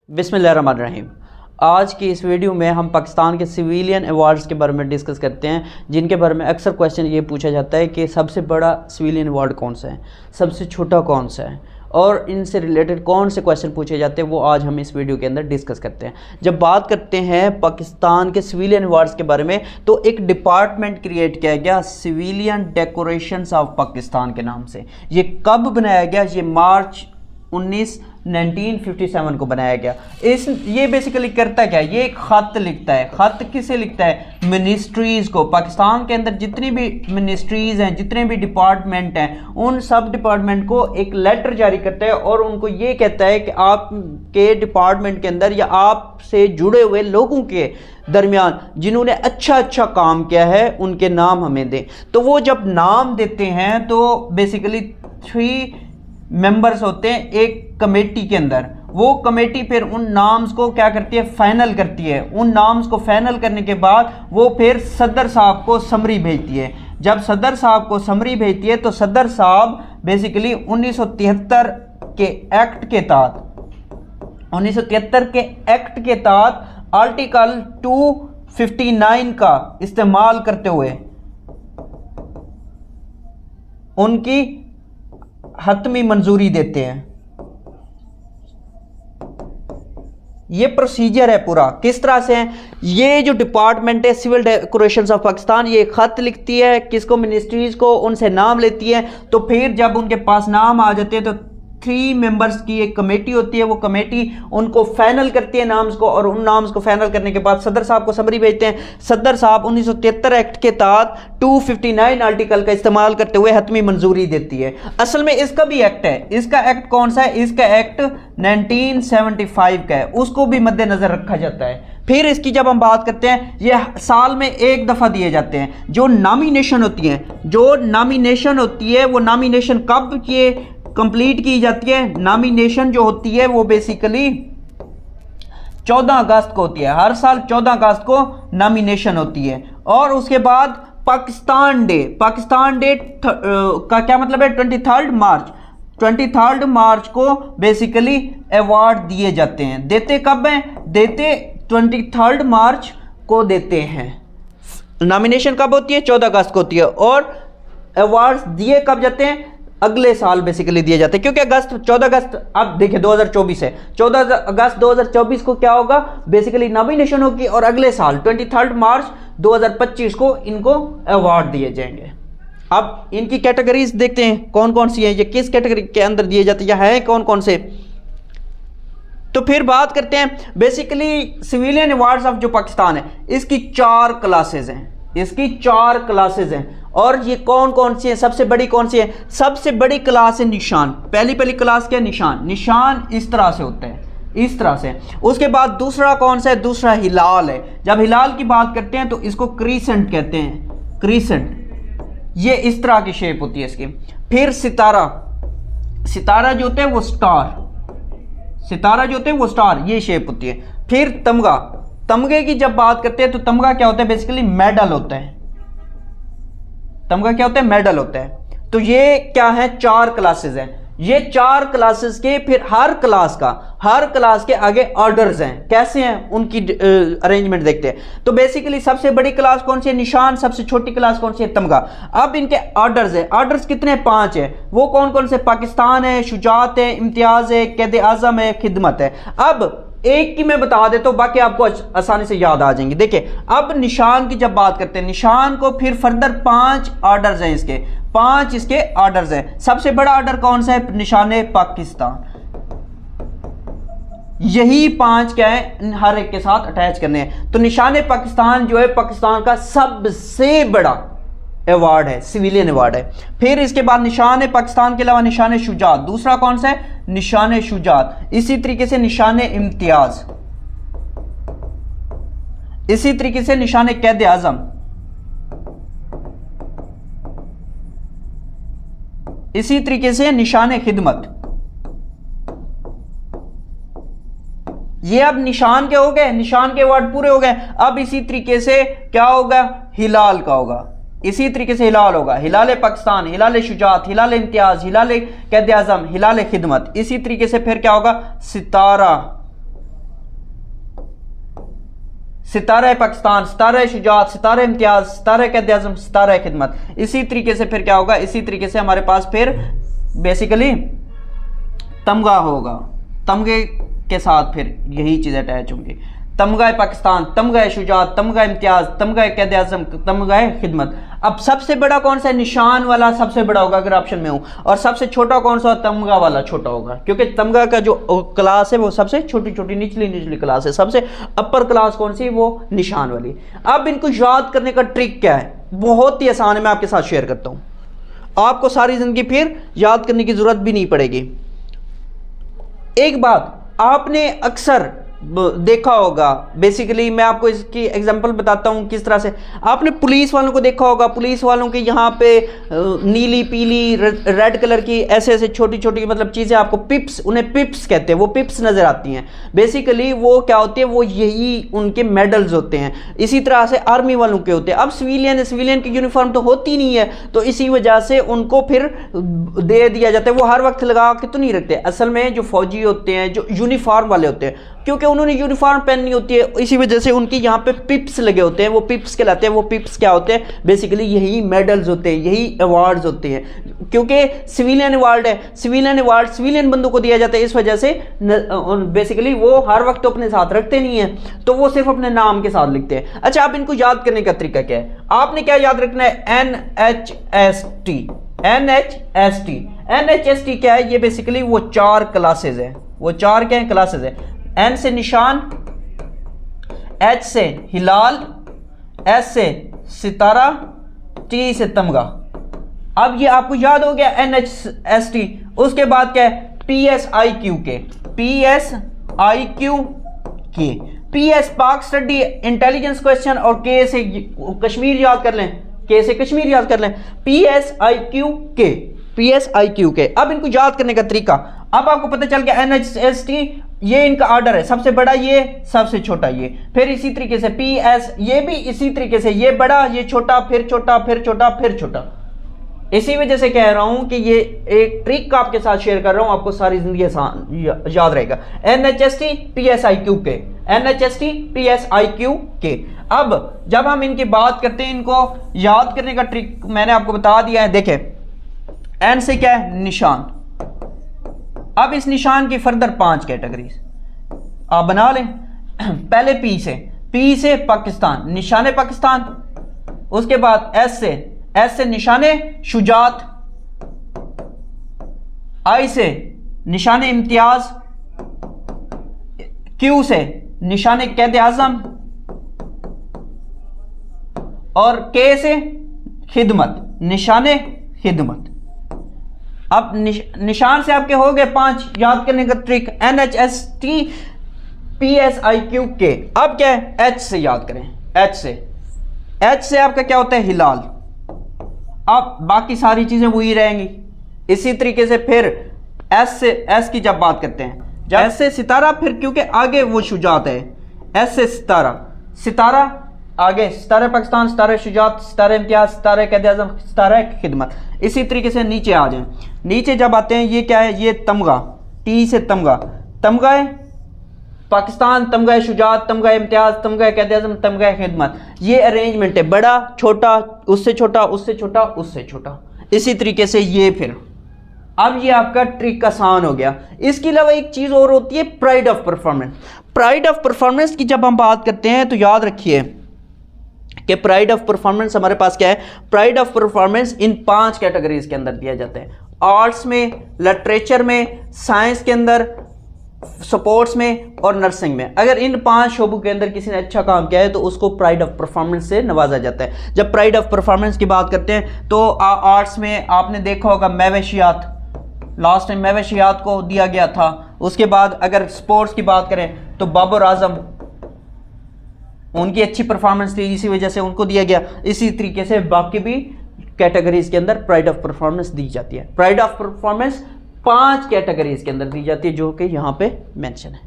बिस्मिल्लाहिर्रहमानिर्रहीम। आज की इस वीडियो में हम पाकिस्तान के सिविलियन अवार्ड्स के बारे में डिस्कस करते हैं, जिनके बारे में अक्सर क्वेश्चन ये पूछा जाता है कि सबसे बड़ा सिविलियन अवार्ड कौन सा है, सबसे छोटा कौन सा है, और इनसे रिलेटेड कौन से क्वेश्चन पूछे जाते हैं, वो आज हम इस वीडियो के अंदर डिस्कस करते हैं। जब बात करते हैं पाकिस्तान के सिविलियन अवार्ड्स के बारे में, तो एक डिपार्टमेंट क्रिएट किया गया सिविलियन डेकोरेशंस ऑफ पाकिस्तान के नाम से। ये कब बनाया गया? ये मार्च 1957 को बनाया गया। ये बेसिकली करता क्या है? ये एक ख़त लिखता है। ख़त किसे लिखता है? मिनिस्ट्रीज़ को। पाकिस्तान के अंदर जितनी भी मिनिस्ट्रीज़ हैं, जितने भी डिपार्टमेंट हैं, उन सब डिपार्टमेंट को एक लेटर जारी करता है और उनको ये कहता है कि आपके डिपार्टमेंट के अंदर या आपसे जुड़े हुए लोगों के दरमियान जिन्होंने अच्छा काम किया है, उनके नाम हमें दें। तो वो जब नाम देते हैं तो बेसिकली 3 मेंबर्स होते हैं एक कमेटी के अंदर। वो कमेटी फिर उन नाम्स को क्या करती है? फाइनल करती है। उन नाम्स को फाइनल करने के बाद वो फिर सदर साहब को समरी भेजती है। जब सदर साहब को समरी भेजती है तो सदर साहब बेसिकली 1973 के एक्ट के तहत आर्टिकल 259 का इस्तेमाल करते हुए उनकी हतमी मंजूरी देते हैं। ये प्रोसीजर है पूरा। किस तरह से है? ये जो डिपार्टमेंट है सिविल डेकोरेशंस ऑफ पाकिस्तान, ये खत लिखती है किसको? मिनिस्ट्रीज को। उनसे नाम लेती है। तो फिर जब उनके पास नाम आ जाते हैं तो 3 मेंबर्स की एक कमेटी होती है। वो कमेटी उनको फाइनल करती है नाम्स को, और उन नाम्स को फाइनल करने के बाद सदर साहब को समरी भेजते हैं। सदर साहब 1973 एक्ट के तहत 259 आर्टिकल का इस्तेमाल करते हुए हतमी मंजूरी देती है। असल में इसका भी एक्ट है। इसका एक्ट कौन सा है? इसका एक्ट 1975 का है। उसको भी मद्देनजर रखा जाता है। फिर इसकी जब हम बात करते हैं, ये साल में एक दफ़ा दिए जाते हैं। जो नॉमिनेशन होती है, वो नॉमिनेशन कब ये कंप्लीट की जाती है? नॉमिनेशन जो होती है वो बेसिकली 14 अगस्त को होती है। हर साल 14 अगस्त को नॉमिनेशन होती है। और उसके बाद पाकिस्तान डे का क्या मतलब है? 23 मार्च को बेसिकली अवार्ड दिए जाते हैं। देते कब हैं? देते 23 मार्च को देते हैं। नॉमिनेशन कब होती है? 14 अगस्त को होती है। और अवार्ड्स दिए कब जाते हैं? अगले साल बेसिकली दिए जाते हैं, क्योंकि 14 अगस्त अब देखिए 2024 है। 14 अगस्त 2024 को क्या होगा? बेसिकली नॉमिनेशन होगी, और अगले साल 23 मार्च 2025 को इनको अवार्ड दिए जाएंगे। अब इनकी कैटेगरीज देखते हैं कौन कौन सी हैं, ये किस कैटेगरी के अंदर दिए जाते हैं, हैं कौन कौन से। तो फिर बात करते हैं बेसिकली सिविलियन अवार्ड्स ऑफ जो पाकिस्तान है, इसकी 4 क्लासेज हैं। और ये कौन कौन सी है? सबसे बड़ी कौन सी है? सबसे बड़ी क्लास है निशान। पहली क्लास क्या है? निशान इस तरह से होते हैं, इस तरह से। उसके बाद दूसरा कौन सा है? दूसरा हिलाल है। जब हिलाल की बात करते हैं तो इसको क्रीसेंट कहते हैं। क्रीसेंट ये इस तरह की शेप होती है इसकी। फिर सितारा जो होते हैं वो स्टार, ये शेप होती है। फिर तमगे की जब बात करते हैं तो तमगा क्या होता है? बेसिकली मेडल होता है। मेडल होता है। तो ये क्या है? 4 क्लासेस हैं। ये 4 क्लासेस के फिर हर क्लास के आगे ऑर्डर्स हैं। कैसे हैं उनकी अरेंजमेंट देखते हैं। तो बेसिकली सबसे बड़ी क्लास कौन सी है? निशान। सबसे छोटी क्लास कौन सी है? तमगा। अब इनके ऑर्डर्स है। ऑर्डर्स कितने? 5 है। वो कौन कौन से? पाकिस्तान है, शुजात है, इम्तियाज है, कैद आजम है, खिदमत है। अब एक की मैं बता देता हूं, बाकी आपको आसानी से याद आ जाएंगे। देखिए अब निशान की जब बात करते हैं, निशान को फिर फर्दर 5 ऑर्डर्स हैं इसके। 5 इसके ऑर्डर्स हैं। सबसे बड़ा ऑर्डर कौन सा है? निशान पाकिस्तान। यही 5 क्या है? हर एक के साथ अटैच करने हैं। तो निशान पाकिस्तान जो है पाकिस्तान का सबसे बड़ा अवार्ड है, सिविलियन अवार्ड है। फिर इसके बाद निशान पाकिस्तान के अलावा निशान शुजात। दूसरा कौन सा है? निशान शुजात। इसी तरीके से निशान इम्तियाज, इसी तरीके से निशान कैद आजम, इसी तरीके से निशान खिदमत। ये अब निशान के हो गए, निशान के अवार्ड पूरे हो गए। अब इसी तरीके से क्या होगा? हिलाल का होगा। इसी तरीके से हिलाल होगा, हिलाल पाकिस्तान, हिलाल शुजात, हिलाल इम्तियाज, हिलाल कैद आजम, हिलाल खिदमत। इसी तरीके से फिर क्या होगा? सितारा, सितारा पाकिस्तान, सितारा शुजात, सितारा इम्तियाज, सितारा क़ायद-ए-आज़म, सितारा खिदमत। इसी तरीके से फिर क्या होगा, इसी तरीके से हमारे पास फिर बेसिकली तमगा होगा, तमगे के साथ फिर यही चीज़ अटैच होंगी। तमगा पाकिस्तान, तमगा शुजात, तमगा इम्तियाज, तमगा क़ायद-ए-आज़म, तमगा खिदमत। अब सबसे बड़ा कौन सा है, निशान वाला सबसे बड़ा होगा अगर ऑप्शन में हो, और सबसे छोटा कौन सा, तमगा वाला छोटा होगा, क्योंकि तमगा का जो क्लास है वो सबसे छोटी छोटी निचली क्लास है, सबसे अपर क्लास कौन सी, वो निशान वाली। अब इनको याद करने का ट्रिक क्या है, बहुत ही आसान है, मैं आपके साथ शेयर करता हूँ, आपको सारी जिंदगी फिर याद करने की जरूरत भी नहीं पड़ेगी। एक बात आपने अक्सर देखा होगा, बेसिकली मैं आपको इसकी एग्जांपल बताता हूँ किस तरह से। आपने पुलिस वालों को देखा होगा, पुलिस वालों के यहाँ पे नीली पीली रेड कलर की ऐसे ऐसे छोटी छोटी मतलब चीज़ें, आपको पिप्स, उन्हें पिप्स कहते हैं, वो पिप्स नज़र आती हैं। बेसिकली वो क्या होती है, वो यही उनके मेडल्स होते हैं। इसी तरह से आर्मी वालों के होते हैं। अब सिविलियन की यूनिफॉर्म तो होती नहीं है, तो इसी वजह से उनको फिर दे दिया जाता है। वो हर वक्त लगा के तो नहीं रखते, असल में जो फौजी होते हैं, जो यूनिफॉर्म वाले होते हैं, क्योंकि उन्होंने यूनिफॉर्म पहननी होती है, इसी वजह से उनकी यहाँ पे पिप्स लगे होते हैं, वो पिप्स कहलाते हैं। वो पिप्स क्या होते हैं, बेसिकली यही मेडल्स होते हैं, यही अवार्ड्स होते हैं, क्योंकि सिविलियन अवार्ड है, सिविलियन अवार्ड सिविलियन बंदों को दिया जाता है। इस वजह से बेसिकली वो हर वक्त तो अपने साथ रखते नहीं है, तो वो सिर्फ अपने नाम के साथ लिखते हैं। अच्छा, आप इनको याद करने का तरीका क्या है, आपने क्या याद रखना है, NHST। NHST क्या है, ये बेसिकली वो 4 क्लासेज है, वो 4 क्या है, क्लासेज है। N से निशान, H से हिलाल, S से सितारा, T से तमगा। अब ये आपको याद हो गया NHST। उसके बाद क्या है, PSIQK। PS पाक स्टडी इंटेलिजेंस क्वेश्चन, और K से कश्मीर याद कर लें, K से कश्मीर याद कर लें, PSIQK। अब इनको याद करने का तरीका, अब आपको पता चल गया NHST ये इनका ऑर्डर है, सबसे बड़ा ये, सबसे छोटा ये, फिर इसी तरीके से PS ये भी इसी तरीके से, ये बड़ा, ये छोटा, फिर छोटा, फिर छोटा, फिर छोटा। इसी वजह से कह रहा हूं कि ये एक ट्रिक आपके साथ शेयर कर रहा हूं, आपको सारी जिंदगी आसान याद रहेगा। NHST PSIQK, NHST PSIQK। अब जब हम इनकी बात करते हैं, इनको याद करने का ट्रिक मैंने आपको बता दिया है। देखें, N से क्या है, निशान। अब इस निशान की फर्दर 5 कैटेगरीज आप बना लें। पहले P से पाकिस्तान, निशाने पाकिस्तान। उसके बाद S से निशाने शुजात, I से निशाने इम्तियाज, Q से निशाने क़ायद-ए-आज़म, और K से खिदमत, निशाने खिदमत। अब निशान से आपके हो गए 5, याद करने का ट्रिक NHST PSIQK। अब क्या है, H से याद करें, H से आपका क्या होता है, हिलाल। अब बाकी सारी चीजें वही रहेंगी। इसी तरीके से फिर S की जब बात करते हैं, जब S से सितारा, फिर क्योंकि आगे वो शुजात है, S से सितारा आगे सितारा पाकिस्तान, सितारा शुजात, सितारा इम्तियाज, सितारा क़ायद-ए-आज़म, सितारा खिदमत। इसी तरीके से नीचे आ जाएं, नीचे जब आते हैं, ये क्या है, ये तमगा, T से तमगा है पाकिस्तान, तमगा शुजात, तमगा इम्तियाज, तमगा क़ायद-ए-आज़म, तमगा खिदमत। ये अरेंजमेंट है, बड़ा छोटा, उससे छोटा, उससे छोटा, उससे छोटा, इसी तरीके से ये फिर। अब ये आपका ट्रिक आसान हो गया। इसके अलावा एक चीज़ और होती है, pride of performance. Pride of performance की जब हम बात करते हैं तो याद रखिए कि प्राइड ऑफ परफॉर्मेंस हमारे पास क्या है, pride of performance in 5 categories के अंदर दिया जाता है। आर्ट्स में, लिटरेचर में, साइंस के अंदर, स्पोर्ट्स में और नर्सिंग में। अगर इन 5 शोबों के अंदर किसी ने अच्छा काम किया है तो उसको प्राइड ऑफ परफॉर्मेंस से नवाजा जाता है। जब प्राइड ऑफ परफॉर्मेंस की बात करते हैं तो आर्ट्स में आपने देखा होगा मवेशियात, लास्ट टाइम मवेशियात को दिया गया था। उसके बाद अगर स्पोर्ट्स की बात करें तो बाबर आजम, उनकी अच्छी परफॉर्मेंस थी, इसी वजह से उनको दिया गया। इसी तरीके से बाकी भी कैटेगरीज के अंदर प्राइड ऑफ परफॉर्मेंस दी जाती है। प्राइड ऑफ परफॉर्मेंस 5 कैटेगरीज के अंदर दी जाती है, जो कि यहाँ पे मेंशन है।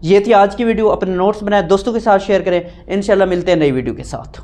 ये थी आज की वीडियो। अपने नोट्स बनाए, दोस्तों के साथ शेयर करें। इंशाल्लाह मिलते हैं नई वीडियो के साथ।